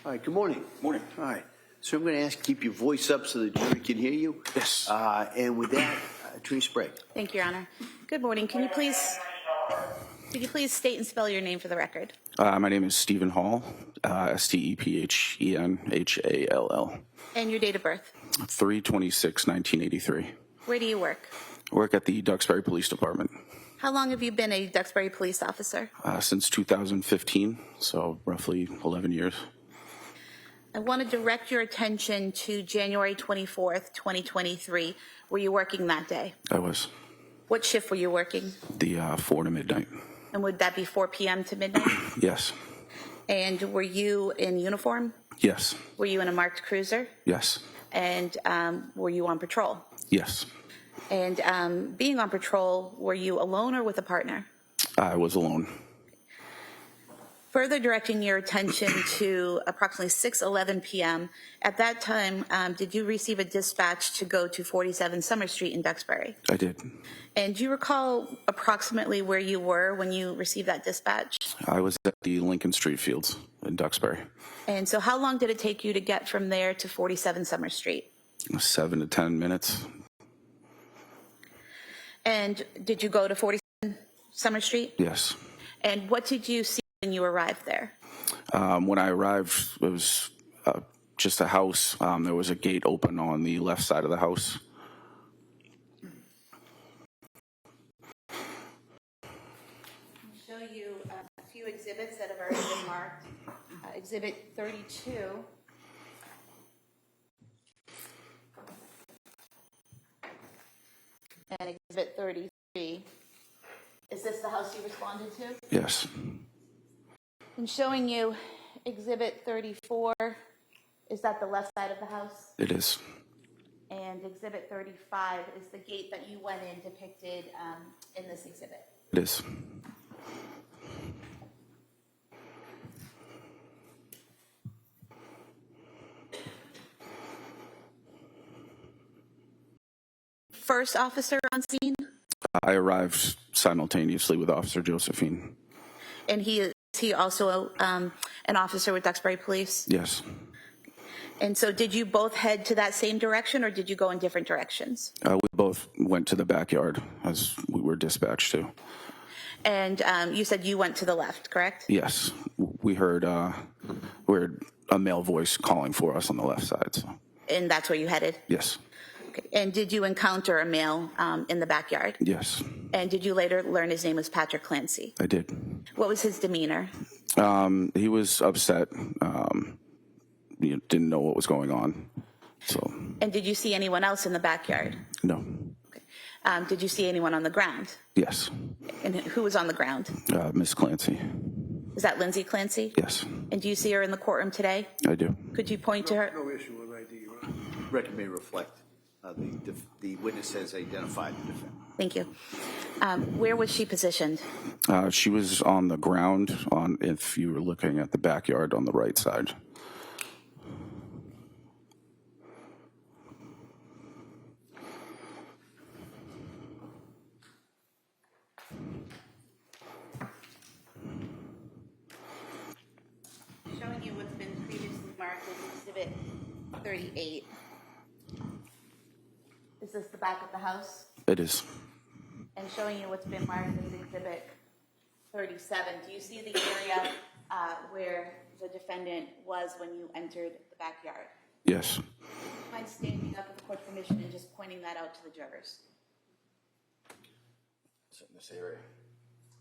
All right, good morning. Morning. All right, so I'm going to ask you to keep your voice up so the jury can hear you. Yes. And with that, Attorney Sprague. Thank you, Your Honor. Good morning. Could you please state and spell your name for the record? My name is Stephen Hall, Stephenhall. And your date of birth? 3/26/1983. Where do you work? I work at the Duxbury Police Department. How long have you been a Duxbury police officer? Since 2015, so roughly 11 years. I want to direct your attention to January 24th, 2023. Were you working that day? I was. What shift were you working? The 4 to midnight. And would that be 4 p.m. to midnight? Yes. And were you in uniform? Yes. Were you in a marked cruiser? Yes. And were you on patrol? Yes. And being on patrol, were you alone or with a partner? I was alone. Further directing your attention to approximately 6:11 p.m., at that time, did you receive a dispatch to go to 47 Summer Street in Duxbury? I did. And do you recall approximately where you were when you received that dispatch? I was at the Lincoln Street Fields in Duxbury. And so how long did it take you to get from there to 47 Summer Street? 7 to 10 minutes. And did you go to 47 Summer Street? Yes. And what did you see when you arrived there? When I arrived, it was just a house. There was a gate open on the left side of the house. I'll show you a few exhibits that have already been marked. Exhibit 32. And Exhibit 33. Is this the house you responded to? Yes. I'm showing you Exhibit 34. Is that the left side of the house? It is. And Exhibit 35 is the gate that you went in depicted in this exhibit. It is. First officer on scene? I arrived simultaneously with Officer Josephine. And is he also an officer with Duxbury Police? Yes. And so did you both head to that same direction or did you go in different directions? We both went to the backyard as we were dispatched to. And you said you went to the left, correct? Yes. We heard a male voice calling for us on the left side. So. And that's where you headed? Yes. Okay. And did you encounter a male in the backyard? Yes. And did you later learn his name was Patrick Clancy? I did. What was his demeanor? He was upset. Didn't know what was going on. So. And did you see anyone else in the backyard? No. Okay. Did you see anyone on the ground? Yes. And who was on the ground? Miss Clancy. Is that Lindsay Clancy? Yes. And do you see her in the courtroom today? I do. Could you point to her? No issue with ID, Your Honor. Record may reflect the witness has identified the defendant. Thank you. Where was she positioned? She was on the ground, if you were looking at the backyard on the right side. Showing you what's been previously marked as Exhibit 38. Is this the back of the house? It is. And showing you what's been marked as Exhibit 37. Do you see the area where the defendant was when you entered the backyard? Yes. Do you mind standing up with the court's permission and just pointing that out to the jurors? It's in this area.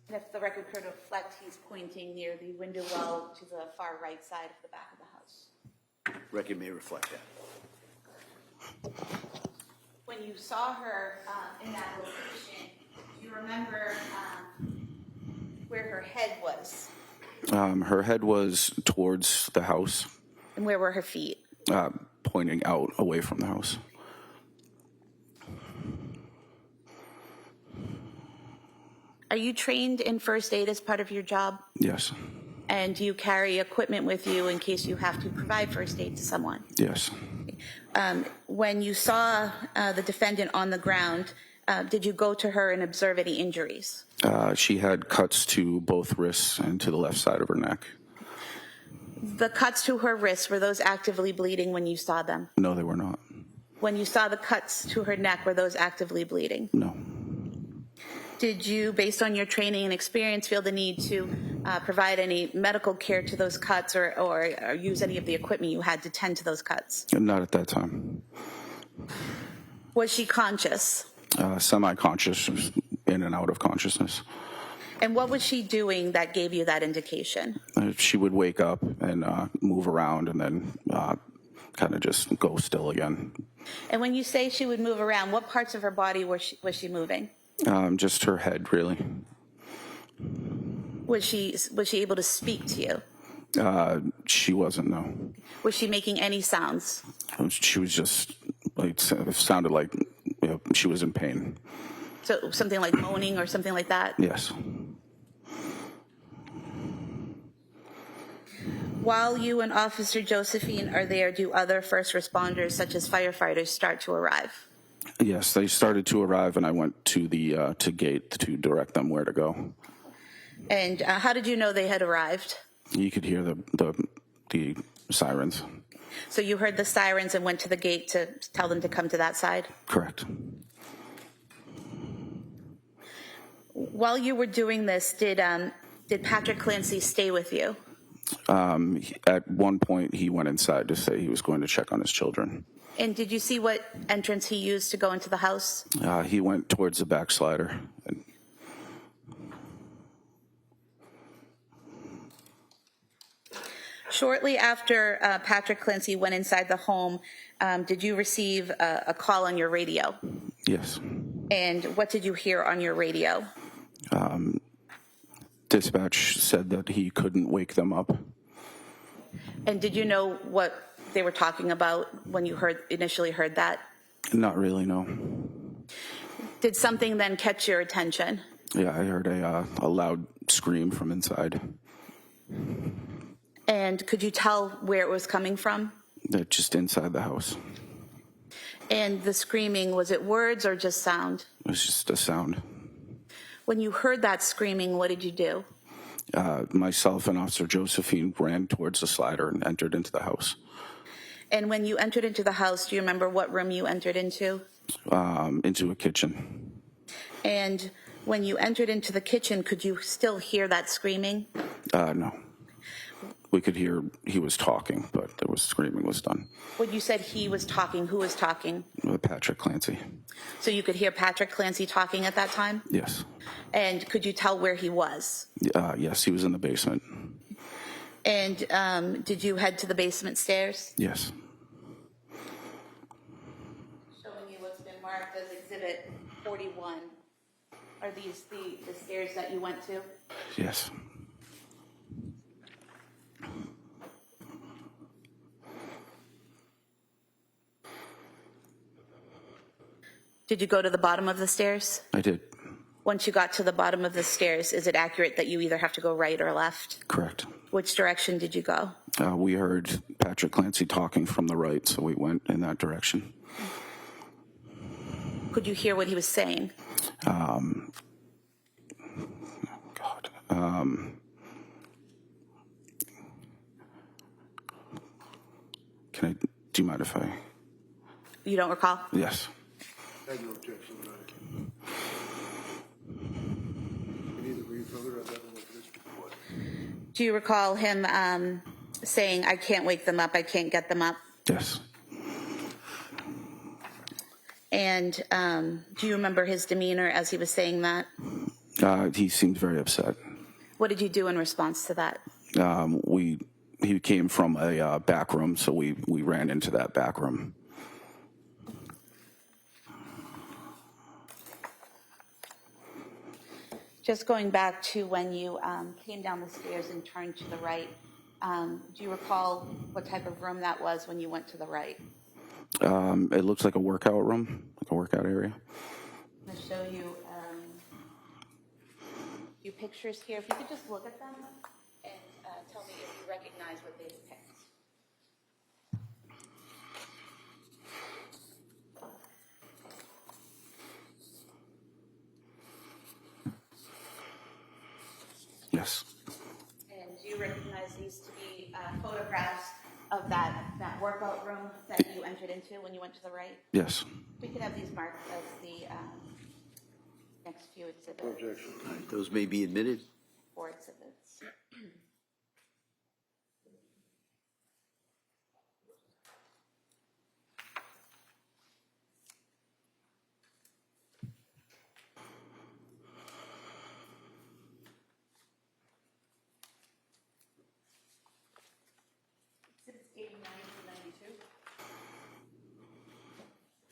And if the record could reflect, he's pointing near the window well to the far right side of the back of the house. Record may reflect that. When you saw her in that location, do you remember where her head was? Her head was towards the house. And where were her feet? Pointing out away from the house. Are you trained in first aid as part of your job? Yes. And do you carry equipment with you in case you have to provide first aid to someone? Yes. When you saw the defendant on the ground, did you go to her and observe any injuries? She had cuts to both wrists and to the left side of her neck. The cuts to her wrists, were those actively bleeding when you saw them? No, they were not. When you saw the cuts to her neck, were those actively bleeding? No. Did you, based on your training and experience, feel the need to provide any medical care to those cuts or use any of the equipment you had to tend to those cuts? Not at that time. Was she conscious? Semi-conscious, in and out of consciousness. And what was she doing that gave you that indication? She would wake up and move around and then kind of just go still again. And when you say she would move around, what parts of her body was she moving? Just her head, really. Was she able to speak to you? She wasn't, no. Was she making any sounds? She was just, like, it sounded like she was in pain. So something like moaning or something like that? Yes. While you and Officer Josephine are there, do other first responders, such as firefighters, start to arrive? Yes, they started to arrive, and I went to the gate to direct them where to go. And how did you know they had arrived? You could hear the sirens. So you heard the sirens and went to the gate to tell them to come to that side? Correct. While you were doing this, did Patrick Clancy stay with you? At one point, he went inside to say he was going to check on his children. And did you see what entrance he used to go into the house? He went towards the backslider. Shortly after Patrick Clancy went inside the home, did you receive a call on your radio? Yes. And what did you hear on your radio? Dispatch said that he couldn't wake them up. And did you know what they were talking about when you initially heard that? Not really, no. Did something then catch your attention? Yeah, I heard a loud scream from inside. And could you tell where it was coming from? Just inside the house. And the screaming, was it words or just sound? It was just a sound. When you heard that screaming, what did you do? Myself and Officer Josephine ran towards the slider and entered into the house. And when you entered into the house, do you remember what room you entered into? Into a kitchen. And when you entered into the kitchen, could you still hear that screaming? No. We could hear he was talking, but there was screaming was done. When you said he was talking, who was talking? Patrick Clancy. So you could hear Patrick Clancy talking at that time? Yes. And could you tell where he was? Yes, he was in the basement. And did you head to the basement stairs? Yes. Showing you what's been marked as Exhibit 41. Are these the stairs that you went to? Yes. Did you go to the bottom of the stairs? I did. Once you got to the bottom of the stairs, is it accurate that you either have to go right or left? Correct. Which direction did you go? We heard Patrick Clancy talking from the right, so we went in that direction. Could you hear what he was saying? Do you mind if I? You don't recall? Yes. I have no objection. You need to read further. I've never looked at this before. Do you recall him saying, I can't wake them up, I can't get them up? Yes. And do you remember his demeanor as he was saying that? He seemed very upset. What did you do in response to that? He came from a back room, so we ran into that back room. Just going back to when you came down the stairs and turned to the right, do you recall what type of room that was when you went to the right? It looks like a workout room, like a workout area. I'm going to show you a few pictures here. If you could just look at them and tell me if you recognize what they depict. Yes. And do you recognize these to be photographs of that workout room that you entered into when you went to the right? Yes. We could have these marked as the next few exhibits, Objection. All right, those may be admitted. 4 exhibits. Exhibits 89 to 92.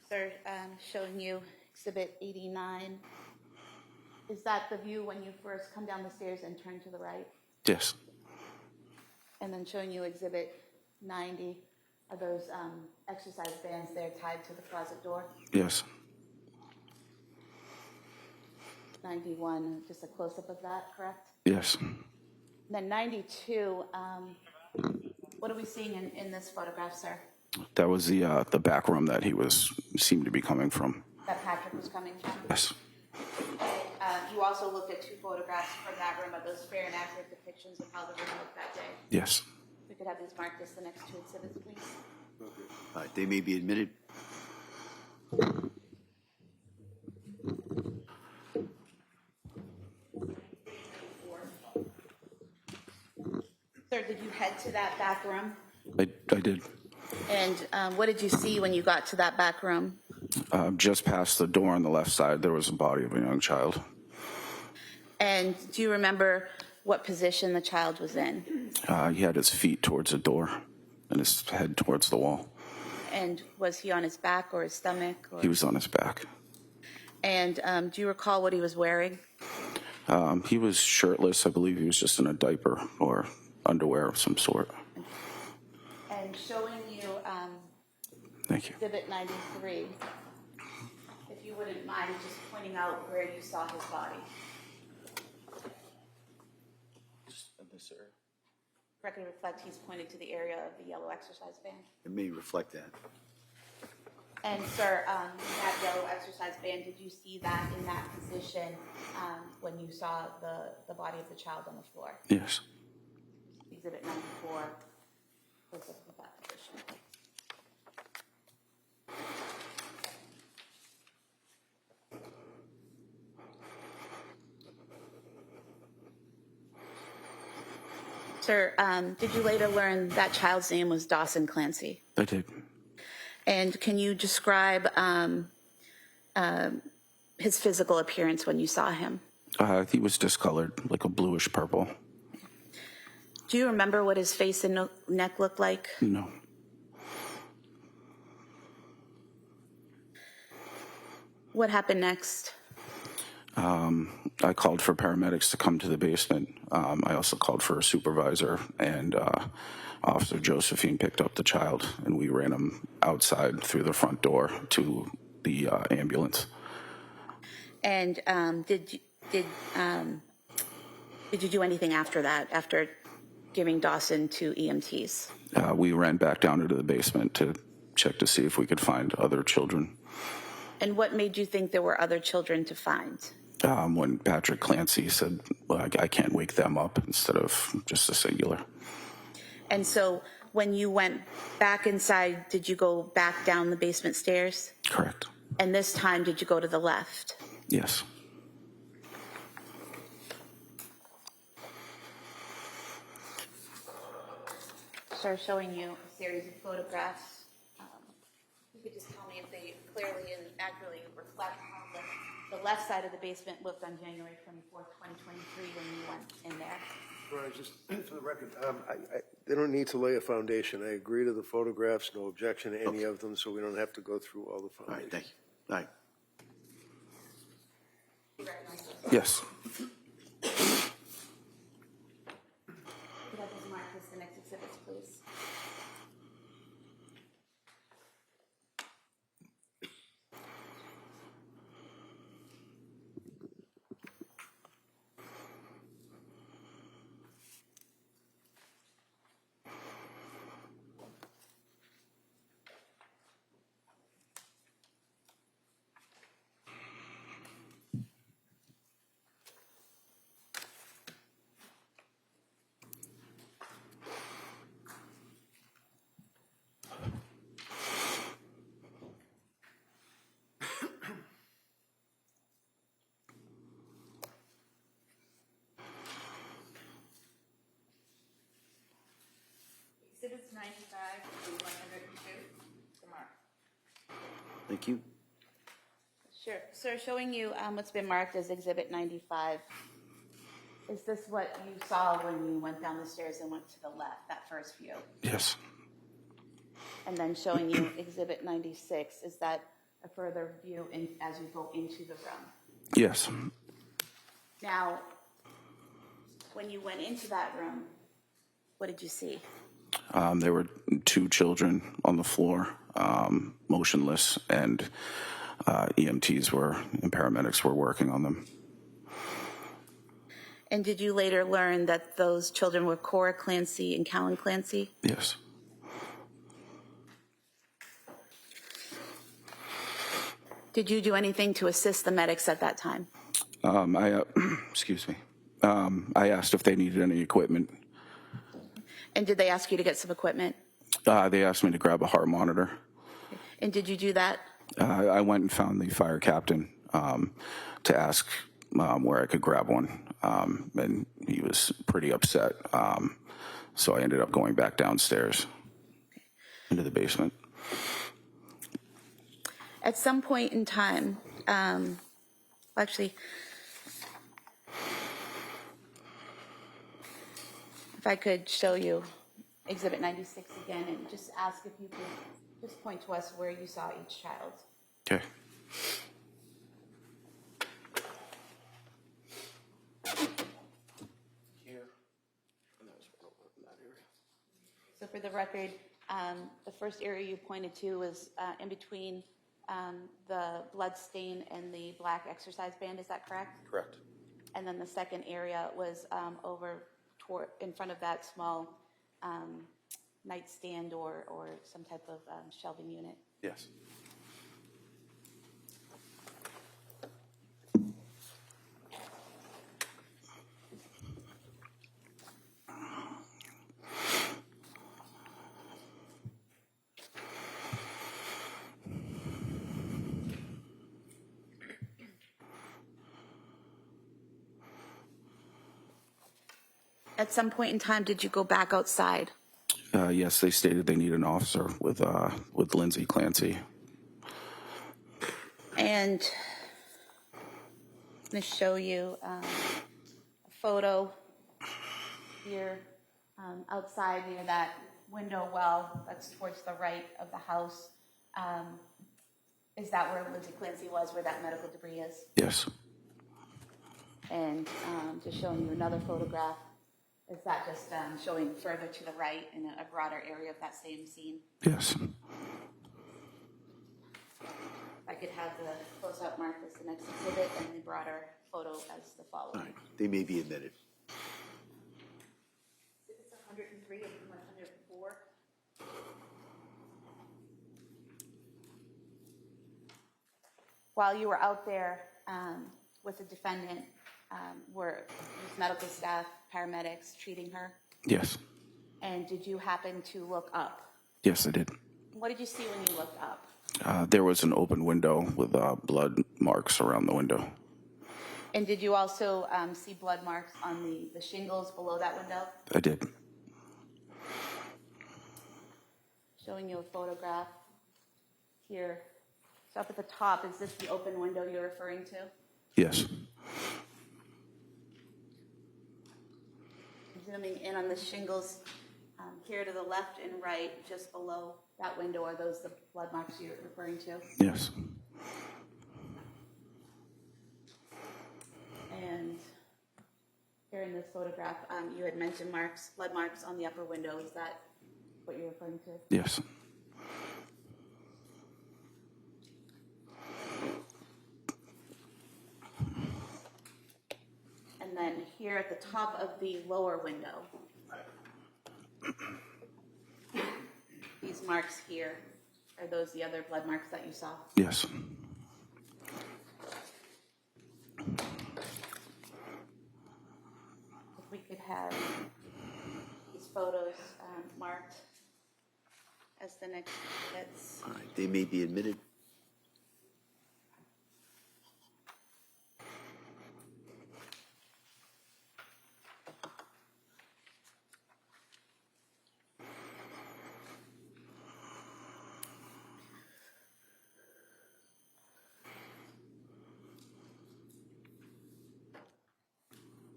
Sir, showing you exhibit 89. Is that the view when you first come down the stairs and turn to the right? Yes. And then showing you exhibit 90, are those exercise bands there tied to the closet door? Yes. 91, just a close-up of that, correct? Yes. Then 92, what are we seeing in this photograph, sir? That was the back room that he seemed to be coming from. That Patrick was coming from? Yes. You also looked at 2 photographs from that room. Are those fair and accurate depictions of how the room looked that day? Yes. We could have these marked as the next 2 exhibits, please. All right, they may be admitted. Sir, did you head to that back room? I did. And what did you see when you got to that back room? Just past the door on the left side, there was the body of a young child. And do you remember what position the child was in? He had his feet towards the door and his head towards the wall. And was he on his back or his stomach? Or... He was on his back. And do you recall what he was wearing? He was shirtless. I believe he was just in a diaper or underwear of some sort. And showing you Thank you. exhibit 93, if you wouldn't mind just pointing out where you saw his body. Record reflect he's pointed to the area of the yellow exercise band. It may reflect that. And sir, that yellow exercise band, did you see that in that position when you saw the body of the child on the floor? Yes. Exhibit 94 was of that position. Sir, did you later learn that child's name was Dawson Clancy? I did. And can you describe his physical appearance when you saw him? He was discolored, like a bluish purple. Do you remember what his face and neck looked like? No. What happened next? I called for paramedics to come to the basement. I also called for a supervisor, and Officer Josephine picked up the child, and we ran him outside through the front door to the ambulance. And did you do anything after that, after giving Dawson to EMTs? We ran back down into the basement to check to see if we could find other children. And what made you think there were other children to find? When Patrick Clancy said, well, I can't wake them up, instead of just a singular. And so when you went back inside, did you go back down the basement stairs? Correct. And this time, did you go to the left? Yes. Sir, showing you a series of photographs. You could just tell me if they clearly and accurately reflect how the left side of the basement looked on January 24th, 2023 when you went in there. Right, just for the record, they don't need to lay a foundation. I agree to the photographs, no objection to any of them, so we don't have to go through all the All right, foundations. thank you. All right. Yes. Could I just mark this the next exhibits, please? Exhibits 95 to 102. Mark. Thank you. Sure. Sir, showing you what's been marked as Exhibit 95. Is this what you saw when you went down the stairs and went to the left, that first view? Yes. And then showing you Exhibit 96, is that a further view as you go into the room? Yes. Now, when you went into that room, what did you see? There were 2 children on the floor, motionless, and EMTs and paramedics were working on them. And did you later learn that those children were Cora Clancy and Callen Clancy? Yes. Did you do anything to assist the medics at that time? Excuse me. I asked if they needed any equipment. And did they ask you to get some equipment? They asked me to grab a heart monitor. And did you do that? I went and found the fire captain to ask where I could grab one, and he was pretty upset. So I ended up going back downstairs into the basement. At some point in time, actually, if I could show you Exhibit 96 again and just ask if you could just point to us where you saw each child. Okay. So for the record, the first area you pointed to was in between the blood stain and the black exercise band, is that correct? Correct. And then the second area was over in front of that small nightstand or some type of shelving unit. Yes. At some point in time, did you go back outside? Yes, they stated they need an officer with Lindsay Clancy. And I'm going to show you a photo here outside near that window well that's towards the right of the house. Is that where Lindsay Clancy was, where that medical debris is? Yes. And just showing you another photograph. Is that just showing further to the right in a broader area of that same scene? Yes. I could have the close-up marked as the next exhibit and the broader photo as the All following. right. They may be admitted. Exhibits 103 and 104. While you were out there with the defendant, were medical staff, paramedics treating her? Yes. And did you happen to look up? Yes, I did. What did you see when you looked up? There was an open window with blood marks around the window. And did you also see blood marks on the shingles below that window? I did. Showing you a photograph here. So up at the top, is this the open window you're referring to? Yes. Zooming in on the shingles here to the left and right, just below that window, are those the blood marks you're referring to? Yes. And here in this photograph, you had mentioned blood marks on the upper window. Is that what you're referring to? Yes. And then here at the top of the lower window, these marks here, are those the other blood marks that you saw? Yes. If we could have these photos marked as the next exhibits. All right. They may be admitted.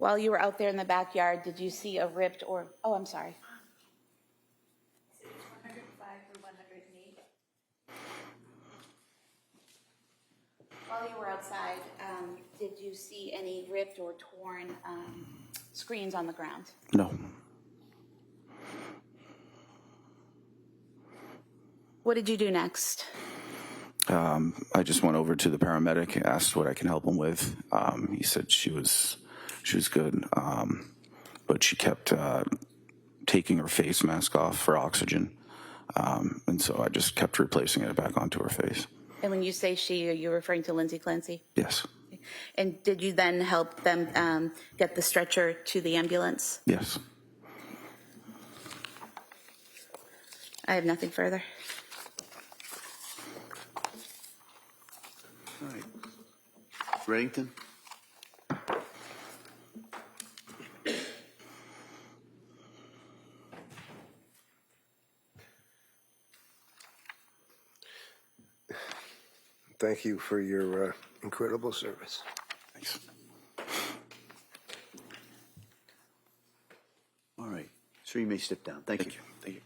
While you were out there in the backyard, did you see a ripped or, oh, I'm sorry. 105 through 108. While you were outside, did you see any ripped or torn screens on the ground? No. What did you do next? I just went over to the paramedic, asked what I can help him with. He said she was good, but she kept taking her face mask off for oxygen, and so I just kept replacing it back onto her face. And when you say she, are you referring to Lindsay Clancy? Yes. And did you then help them get the stretcher to the ambulance? Yes. I have nothing further. All right. Reddington? Thank you for your incredible service. Thanks. All right. Sir, you may step down. Thank you. Thank you.